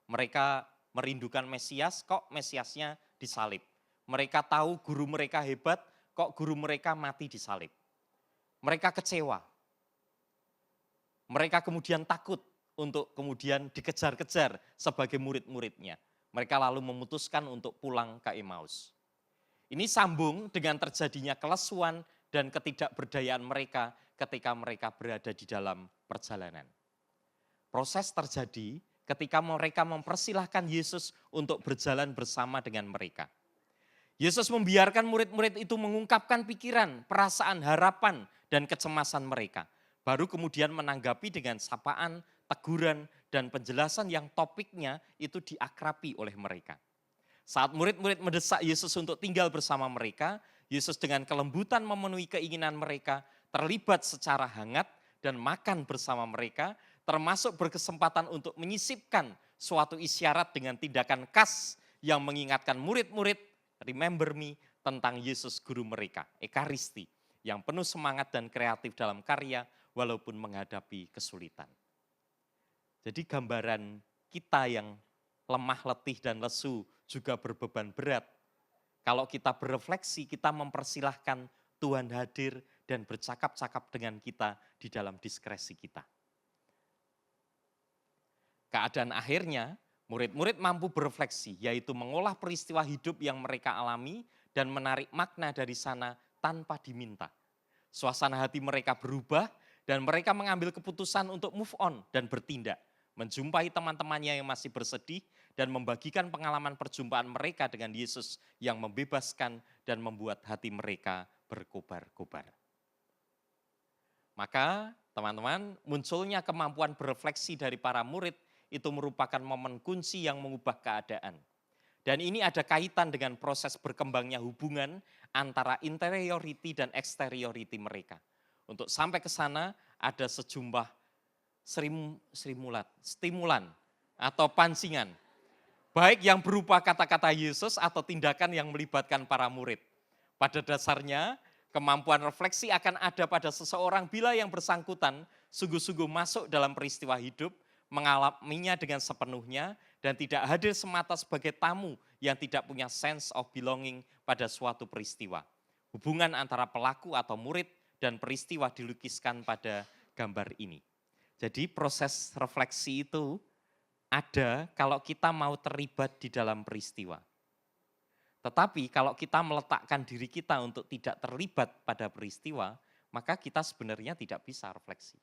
Mereka merindukan Mesias, kok Mesiasnya disalib. Mereka tahu guru mereka hebat, kok guru mereka mati disalib. Mereka kecewa. Mereka kemudian takut untuk kemudian dikejar-kejar sebagai murid-muridnya. Mereka lalu memutuskan untuk pulang ke Emmaus. Ini sambung dengan terjadinya kelesuan dan ketidakberdayaan mereka ketika mereka berada di dalam perjalanan. Proses terjadi ketika mereka mempersilahkan Yesus untuk berjalan bersama dengan mereka. Yesus membiarkan murid-murid itu mengungkapkan pikiran, perasaan, harapan, dan kecemasan mereka. Baru kemudian menanggapi dengan sapaan, teguran, dan penjelasan yang topiknya itu diakrabi oleh mereka. Saat murid-murid mendesak Yesus untuk tinggal bersama mereka, Yesus dengan kelembutan memenuhi keinginan mereka, terlibat secara hangat dan makan bersama mereka, termasuk berkesempatan untuk menyisipkan suatu isyarat dengan tindakan khas yang mengingatkan murid-murid, remember me, tentang Yesus guru mereka, Ekaristi, yang penuh semangat dan kreatif dalam karya, walaupun menghadapi kesulitan. Jadi gambaran kita yang lemah, letih, dan lesu juga berbeban berat. Kalau kita berefleksi, kita mempersilahkan Tuhan hadir dan bercakap-cakap dengan kita di dalam diskresi kita. Keadaan akhirnya, murid-murid mampu berefleksi, yaitu mengolah peristiwa hidup yang mereka alami dan menarik makna dari sana tanpa diminta. Suasana hati mereka berubah dan mereka mengambil keputusan untuk move on dan bertindak. Menjumpai teman-temannya yang masih bersedih dan membagikan pengalaman perjumpaan mereka dengan Yesus yang membebaskan dan membuat hati mereka berkobar-kobar. Maka teman-teman, munculnya kemampuan berefleksi dari para murid itu merupakan momen kunci yang mengubah keadaan. Dan ini ada kaitan dengan proses berkembangnya hubungan antara interiority dan exteriority mereka. Untuk sampai ke sana ada sejumlah stimulan atau pancingan. Baik yang berupa kata-kata Yesus atau tindakan yang melibatkan para murid. Pada dasarnya kemampuan refleksi akan ada pada seseorang bila yang bersangkutan sungguh-sungguh masuk dalam peristiwa hidup, mengalaminya dengan sepenuhnya, dan tidak hadir semata sebagai tamu yang tidak punya sense of belonging pada suatu peristiwa. Hubungan antara pelaku atau murid dan peristiwa dilukiskan pada gambar ini. Jadi proses refleksi itu ada kalau kita mau terlibat di dalam peristiwa. Tetapi kalau kita meletakkan diri kita untuk tidak terlibat pada peristiwa, maka kita sebenarnya tidak bisa refleksi.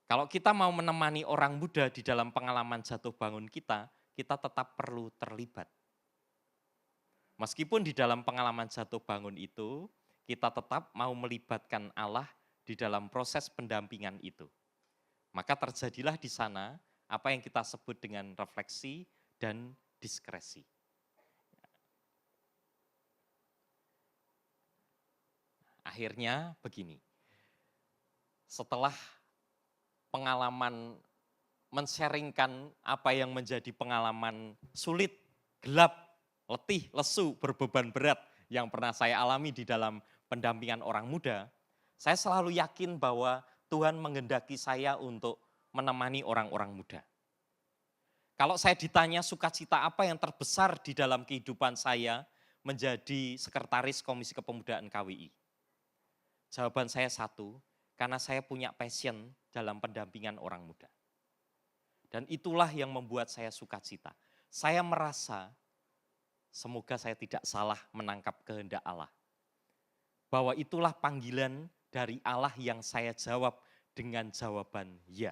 Kalau kita mau menemani orang muda di dalam pengalaman jatuh bangun kita tetap perlu terlibat. Meskipun di dalam pengalaman jatuh bangun itu, kita tetap mau melibatkan Allah di dalam proses pendampingan itu. Maka terjadilah di sana apa yang kita sebut dengan refleksi dan diskresi. Akhirnya begini, setelah pengalaman men-sharingkan apa yang menjadi pengalaman sulit, gelap, letih, lesu, berbeban berat yang pernah saya alami di dalam pendampingan orang muda, saya selalu yakin bahwa Tuhan menghendaki saya untuk menemani orang-orang muda. Kalau saya ditanya sukacita apa yang terbesar di dalam kehidupan saya menjadi sekretaris Komisi Kepemudaan KWI. Jawaban saya satu, karena saya punya passion dalam pendampingan orang muda. Dan itulah yang membuat saya sukacita. Saya merasa, semoga saya tidak salah menangkap kehendak Allah. Bahwa itulah panggilan dari Allah yang saya jawab dengan jawaban ya.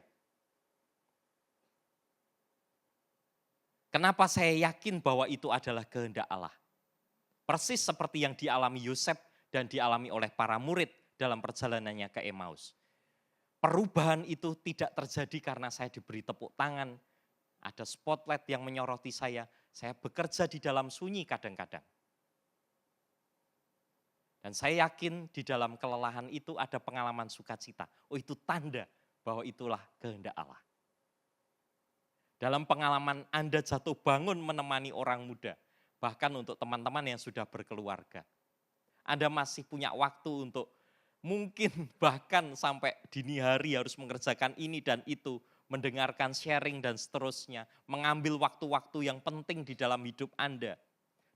Kenapa saya yakin bahwa itu adalah kehendak Allah? Persis seperti yang dialami Yosef dan dialami oleh para murid dalam perjalanannya ke Emmaus. Perubahan itu tidak terjadi karena saya diberi tepuk tangan, ada spotlight yang menyoroti saya bekerja di dalam sunyi kadang-kadang. Dan saya yakin di dalam kelelahan itu ada pengalaman sukacita. Oh, itu tanda bahwa itulah kehendak Allah. Dalam pengalaman Anda jatuh bangun menemani orang muda, bahkan untuk teman-teman yang sudah berkeluarga. Anda masih punya waktu untuk mungkin bahkan sampai dini hari harus mengerjakan ini dan itu, mendengarkan sharing dan seterusnya, mengambil waktu-waktu yang penting di dalam hidup Anda.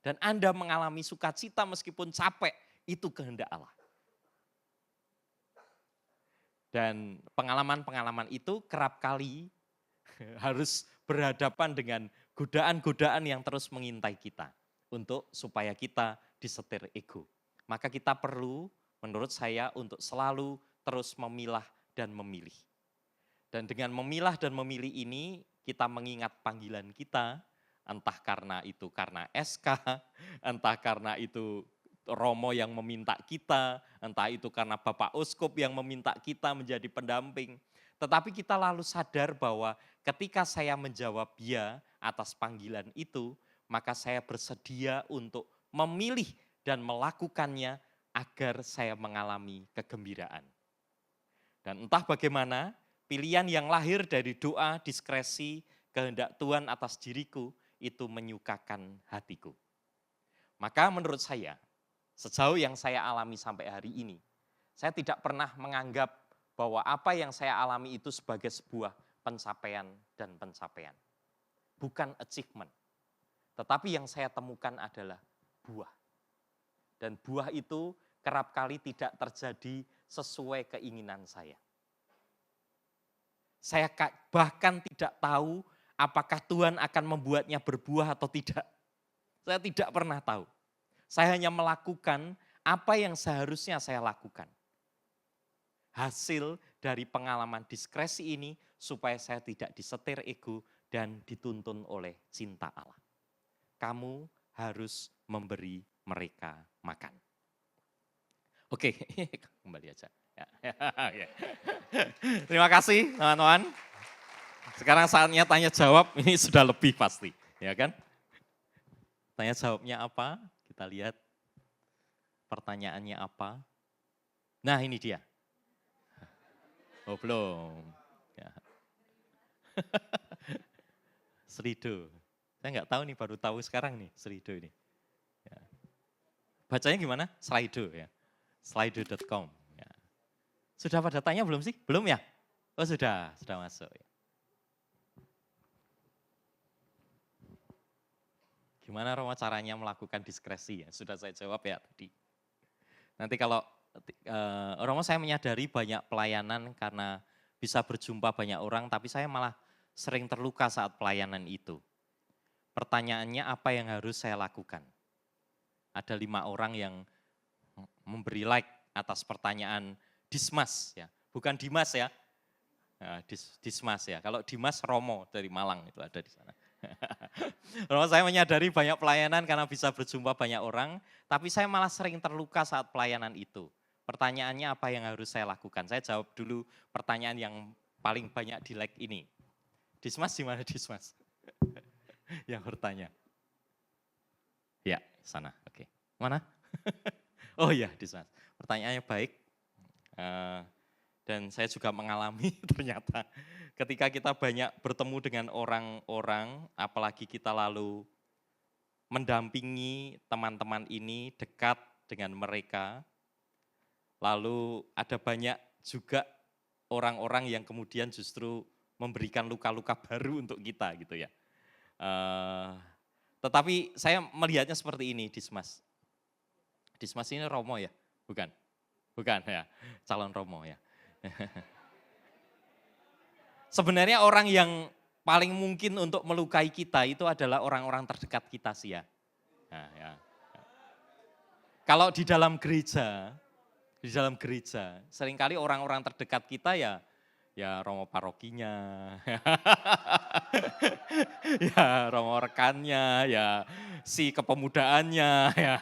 Dan Anda mengalami sukacita meskipun capek, itu kehendak Allah. Dan pengalaman-pengalaman itu kerap kali harus berhadapan dengan godaan-godaan yang terus mengintai kita untuk supaya kita disetir ego. Maka kita perlu, menurut saya, untuk selalu terus memilah dan memilih. Dan dengan memilah dan memilih ini, kita mengingat panggilan kita, entah karena itu karena SK, entah karena itu Romo yang meminta kita, entah itu karena Bapak Uskup yang meminta kita menjadi pendamping. Tetapi kita lalu sadar bahwa ketika saya menjawab ya atas panggilan itu, maka saya bersedia untuk memilih dan melakukannya agar saya mengalami kegembiraan. Dan entah bagaimana, pilihan yang lahir dari doa, diskresi, kehendak Tuhan atas diriku, itu menyukakan hatiku. Maka menurut saya, sejauh yang saya alami sampai hari ini, Saya tidak pernah menganggap bahwa apa yang saya alami itu sebagai sebuah pencapaian dan pencapaian. Bukan achievement. Tetapi yang saya temukan adalah buah. Dan buah itu kerap kali tidak terjadi sesuai keinginan saya. Saya bahkan tidak tahu apakah Tuhan akan membuatnya berbuah atau tidak. Saya tidak pernah tahu. Saya hanya melakukan apa yang seharusnya saya lakukan. Hasil dari pengalaman diskresi ini supaya saya tidak disetir ego dan dituntun oleh cinta Allah. Kamu harus memberi mereka makan. Oke, kembali aja. Ya. Terima kasih teman-teman. Sekarang saatnya tanya jawab, ini sudah lebih pasti, ya kan? Tanya jawabnya apa? Kita lihat pertanyaannya apa. Nah, ini dia. Oh, belum. Ya. Slido. Saya nggak tahu nih, baru tahu sekarang nih Slido ini. Ya. Bacanya gimana? Slido ya. Slido.com. Ya. Sudah pada tanya belum sih? Belum ya? Oh sudah masuk. Ya. Gimana Romo caranya melakukan diskresi ya? Sudah saya jawab ya tadi. Nanti kalau Romo saya menyadari banyak pelayanan karena bisa berjumpa banyak orang, tapi saya malah sering terluka saat pelayanan itu. Pertanyaannya apa yang harus saya lakukan? Ada 5 orang yang memberi like atas pertanyaan Dismas ya, bukan Dimas ya, Dismas ya. Kalau Dimas Romo dari Malang itu ada di sana. Romo saya menyadari banyak pelayanan karena bisa berjumpa banyak orang, tapi saya malah sering terluka saat pelayanan itu. Pertanyaannya apa yang harus saya lakukan? Saya jawab dulu pertanyaan yang paling banyak di like ini. Dismas di mana Dismas? Yang bertanya. Ya, sana. Oke. Mana? Oh iya, Dismas. Pertanyaannya baik. Dan saya juga mengalami ternyata ketika kita banyak bertemu dengan orang-orang, apalagi kita lalu mendampingi teman-teman ini, dekat dengan mereka, lalu ada banyak juga orang-orang yang kemudian justru memberikan luka-luka baru untuk kita gitu ya. Tetapi saya melihatnya seperti ini, Dismas. Dismas ini Romo ya? Bukan? Bukan ya, calon Romo ya. Sebenarnya orang yang paling mungkin untuk melukai kita itu adalah orang-orang terdekat kita sih ya. Nah, ya. Kalau di dalam gereja seringkali orang-orang terdekat kita ya Romo parokinya, ya Romo rekannya, ya si kepemudaannya, ya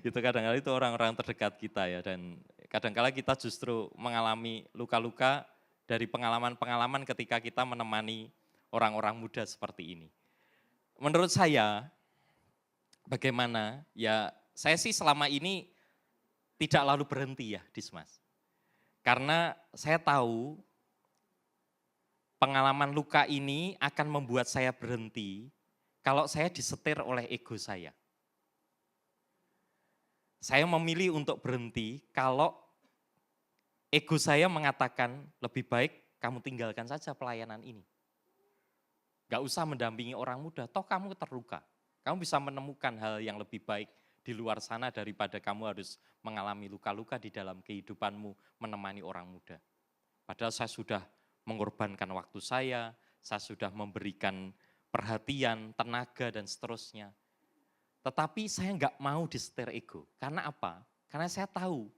itu kadang-kadang itu orang-orang terdekat kita ya, dan kadang-kala kita justru mengalami luka-luka dari pengalaman-pengalaman ketika kita menemani orang-orang muda seperti ini. Menurut saya, bagaimana? Ya saya sih selama ini tidak lalu berhenti ya Dismas. Karena saya tahu pengalaman luka ini akan membuat saya berhenti kalau saya disetir oleh ego saya. Saya memilih untuk berhenti kalau ego saya mengatakan lebih baik kamu tinggalkan saja pelayanan ini. Gak usah mendampingi orang muda, toh kamu terluka. Kamu bisa menemukan hal yang lebih baik di luar sana daripada kamu harus mengalami luka-luka di dalam kehidupanmu menemani orang muda. Padahal saya sudah mengorbankan waktu saya sudah memberikan perhatian, tenaga, dan seterusnya. Tetapi saya nggak mau disetir ego. Karena apa? Karena saya tahu,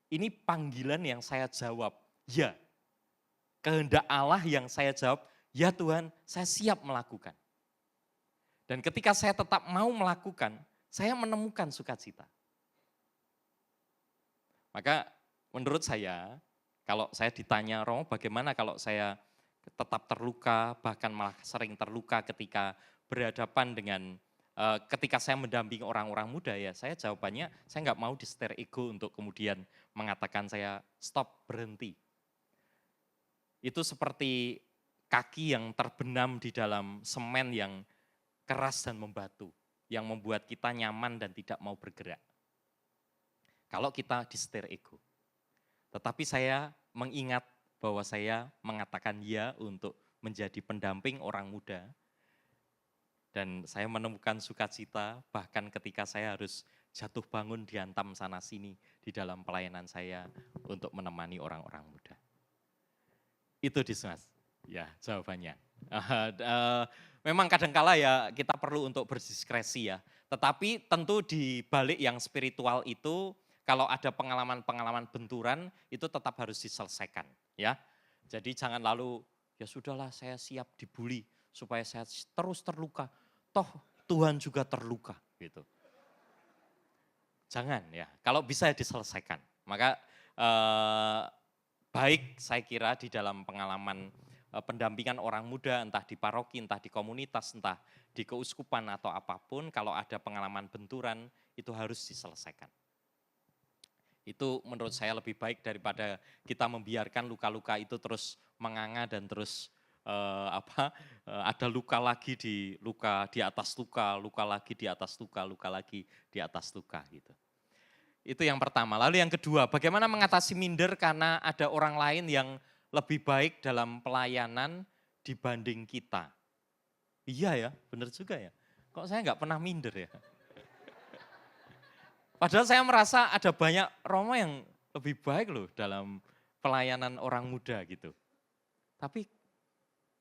ini panggilan yang saya jawab, ya. Kehendak Allah yang saya jawab, ya Tuhan, saya siap melakukan. Dan ketika saya tetap mau melakukan, saya menemukan sukacita. Maka menurut saya, kalau saya ditanya, Romo bagaimana kalau saya tetap terluka, bahkan malah sering terluka ketika berhadapan dengan, ketika saya mendampingi orang-orang muda ya, saya jawabannya, saya nggak mau disetir ego untuk kemudian mengatakan saya stop, berhenti. Itu seperti kaki yang terbenam di dalam semen yang keras dan membatu, yang membuat kita nyaman dan tidak mau bergerak. Kalau kita disetir ego. Tetapi saya mengingat bahwa saya mengatakan ya untuk menjadi pendamping orang muda. Dan saya menemukan sukacita bahkan ketika saya harus jatuh bangun dihantam sana sini di dalam pelayanan saya untuk menemani orang-orang muda. Itu Dismas, ya jawabannya. Memang kadangkala ya kita perlu untuk berdiskresi ya. Tetapi tentu di balik yang spiritual itu kalau ada pengalaman-pengalaman benturan itu tetap harus diselesaikan ya. Jadi jangan lalu ya sudahlah saya siap dibully supaya saya terus terluka. Toh Tuhan juga terluka gitu. Jangan ya, kalau bisa diselesaikan. Maka baik saya kira di dalam pengalaman pendampingan orang muda, entah di paroki, entah di komunitas, entah di keuskupan atau apapun, kalau ada pengalaman benturan itu harus diselesaikan. Itu menurut saya lebih baik daripada kita membiarkan luka-luka itu terus menganga dan terus ada luka lagi di atas luka, luka lagi di atas luka, luka lagi di atas luka gitu. Itu yang pertama. Lalu yang kedua, bagaimana mengatasi minder karena ada orang lain yang lebih baik dalam pelayanan dibanding kita. Iya ya, benar juga ya. Kok saya nggak pernah minder ya? Padahal saya merasa ada banyak Romo yang lebih baik loh dalam pelayanan orang muda gitu. Tapi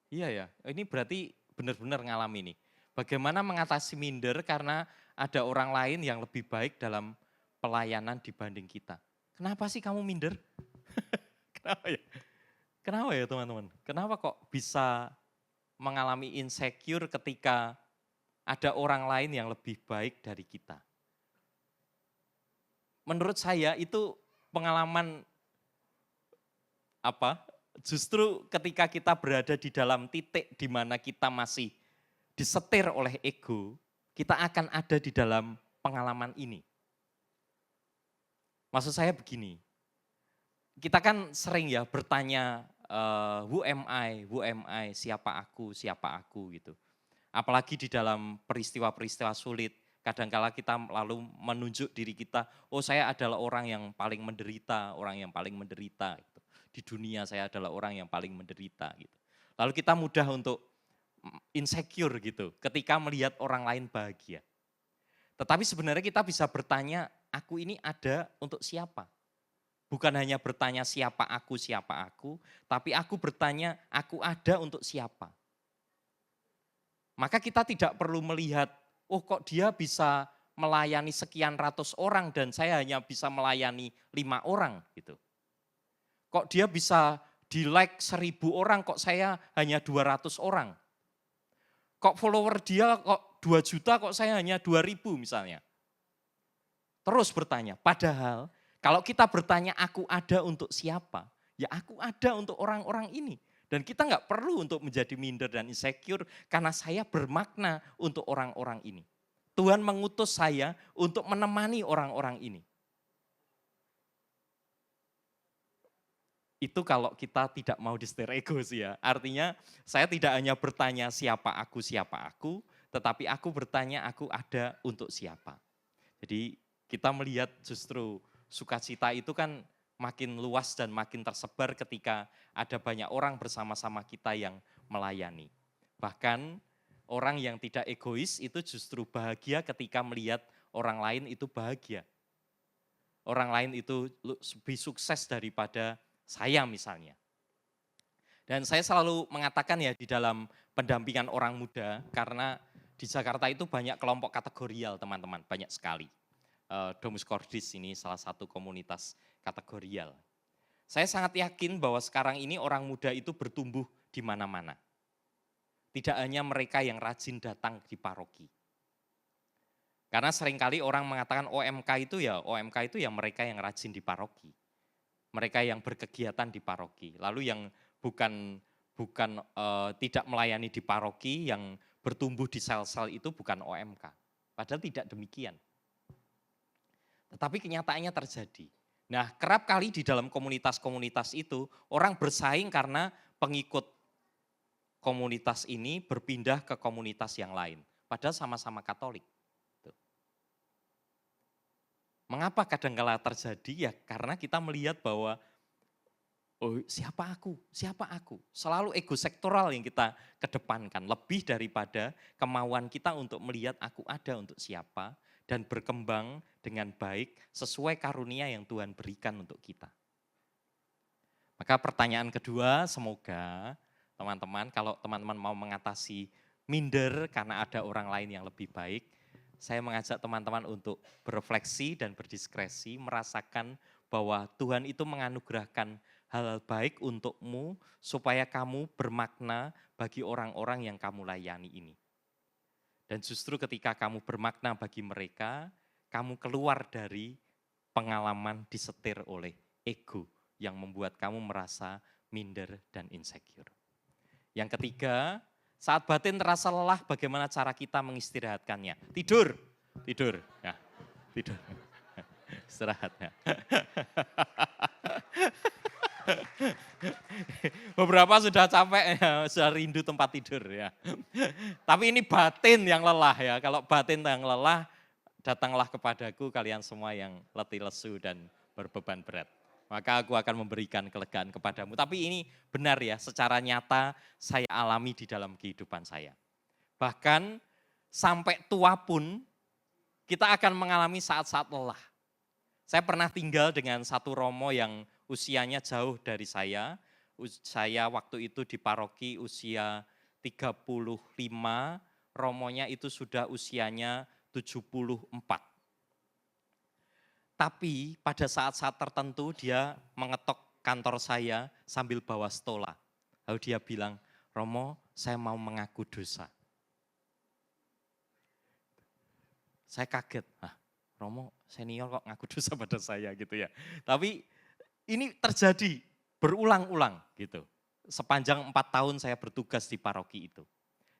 iya ya, ini berarti benar-benar ngalami nih. Bagaimana mengatasi minder karena ada orang lain yang lebih baik dalam pelayanan dibanding kita. Kenapa sih kamu minder? Kenapa ya? Kenapa ya teman-teman? Kenapa kok bisa mengalami insecure ketika ada orang lain yang lebih baik dari kita? Menurut saya itu pengalaman justru ketika kita berada di dalam titik di mana kita masih disetir oleh ego, kita akan ada di dalam pengalaman ini. Maksud saya begini, kita kan sering ya bertanya, who am I, siapa aku gitu. Apalagi di dalam peristiwa-peristiwa sulit, kadangkala kita lalu menunjuk diri kita, oh saya adalah orang yang paling menderita, gitu. Di dunia saya adalah orang yang paling menderita gitu. Lalu kita mudah untuk insecure gitu ketika melihat orang lain bahagia. Tetapi sebenarnya kita bisa bertanya, aku ini ada untuk siapa? Bukan hanya bertanya siapa aku, tapi aku bertanya aku ada untuk siapa? Maka kita tidak perlu melihat, oh kok dia bisa melayani sekian ratus orang dan saya hanya bisa melayani 5 orang gitu. Kok dia bisa di like 1000 orang, kok saya hanya 200 orang. Kok follower dia kok 2 juta, kok saya hanya 2000 misalnya. Terus bertanya, padahal kalau kita bertanya aku ada untuk siapa, ya aku ada untuk orang-orang ini. Dan kita nggak perlu untuk menjadi minder dan insecure karena saya bermakna untuk orang-orang ini. Tuhan mengutus saya untuk menemani orang-orang ini. Itu kalau kita tidak mau disetir ego sih ya. Artinya saya tidak hanya bertanya siapa aku, tetapi aku bertanya aku ada untuk siapa. Jadi kita melihat justru sukacita itu kan makin luas dan makin tersebar ketika ada banyak orang bersama-sama kita yang melayani. Bahkan orang yang tidak egois itu justru bahagia ketika melihat orang lain itu bahagia. Orang lain itu lebih sukses daripada saya misalnya. Dan saya selalu mengatakan ya di dalam pendampingan orang muda, karena di Jakarta itu banyak kelompok kategorial teman-teman, banyak sekali. Domus Cordis ini salah satu komunitas kategorial. Saya sangat yakin bahwa sekarang ini orang muda itu bertumbuh di mana-mana. Tidak hanya mereka yang rajin datang di paroki. Karena seringkali orang mengatakan OMK itu ya mereka yang rajin di paroki. Mereka yang berkegiatan di paroki. Lalu yang bukan tidak melayani di paroki, yang bertumbuh di sel-sel itu bukan OMK. Padahal tidak demikian. Tetapi kenyataannya terjadi. Nah, kerap kali di dalam komunitas-komunitas itu orang bersaing karena pengikut komunitas ini berpindah ke komunitas yang lain. Padahal sama-sama Katolik. Mengapa kadangkala terjadi? Ya karena kita melihat bahwa Oh, siapa aku? Siapa aku? Selalu ego sektoral yang kita kedepankan. Lebih daripada kemauan kita untuk melihat aku ada untuk siapa dan berkembang dengan baik sesuai karunia yang Tuhan berikan untuk kita. Maka pertanyaan kedua, semoga teman-teman, kalau teman-teman mau mengatasi minder karena ada orang lain yang lebih baik, saya mengajak teman-teman untuk berefleksi dan berdiskresi, merasakan bahwa Tuhan itu menganugerahkan hal-hal baik untukmu supaya kamu bermakna bagi orang-orang yang kamu layani ini. Dan justru ketika kamu bermakna bagi mereka, kamu keluar dari pengalaman disetir oleh ego yang membuat kamu merasa minder dan insecure. Yang ketiga, saat batin terasa lelah, bagaimana cara kita mengistirahatkannya? Tidur, tidur, ya, tidur, istirahat. Ya. Beberapa sudah capek, ya, sudah rindu tempat tidur ya. Tapi ini batin yang lelah ya. Kalau batin yang lelah, datanglah kepadaku kalian semua yang letih lesu dan berbeban berat. Maka aku akan memberikan kelegaan kepadamu. Tapi ini benar ya, secara nyata saya alami di dalam kehidupan saya. Bahkan sampai tua pun kita akan mengalami saat-saat lelah. Saya pernah tinggal dengan satu romo yang usianya jauh dari saya. Saya waktu itu di paroki usia 35, romonya itu sudah usianya 74. Tapi pada saat-saat tertentu dia mengetok kantor saya sambil bawa stola. Lalu dia bilang, Romo, saya mau mengaku dosa. Saya kaget, Romo senior kok ngaku dosa pada saya gitu ya. Tapi ini terjadi berulang-ulang gitu. Sepanjang 4 tahun saya bertugas di paroki itu.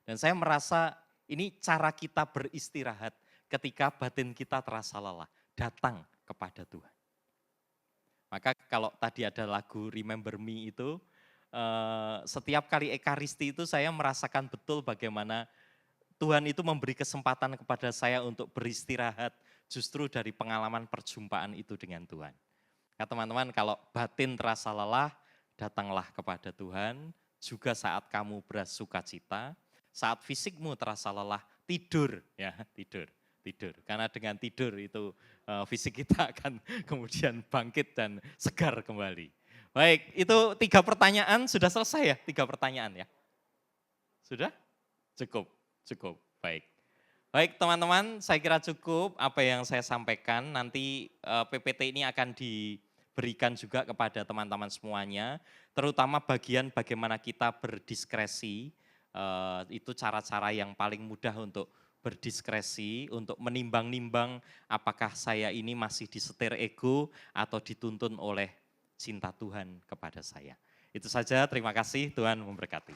Dan saya merasa ini cara kita beristirahat ketika batin kita terasa lelah. Datang kepada Tuhan. Maka kalau tadi ada lagu Remember Me itu, setiap kali Ekaristi itu saya merasakan betul bagaimana Tuhan itu memberi kesempatan kepada saya untuk beristirahat justru dari pengalaman perjumpaan itu dengan Tuhan. Nah, teman-teman, kalau batin terasa lelah, datanglah kepada Tuhan. Juga saat kamu bersukacita, saat fisikmu terasa lelah, tidur, ya tidur. Karena dengan tidur itu fisik kita akan kemudian bangkit dan segar kembali. Baik, itu 3 pertanyaan sudah selesai ya, 3 pertanyaan ya. Sudah? Cukup. Baik teman-teman, saya kira cukup apa yang saya sampaikan. Nanti PPT ini akan diberikan juga kepada teman-teman semuanya. Terutama bagian bagaimana kita berdiskresi, itu cara-cara yang paling mudah untuk berdiskresi, untuk menimbang-nimbang apakah saya ini masih disetir ego atau dituntun oleh cinta Tuhan kepada saya. Itu saja, terima kasih, Tuhan memberkati.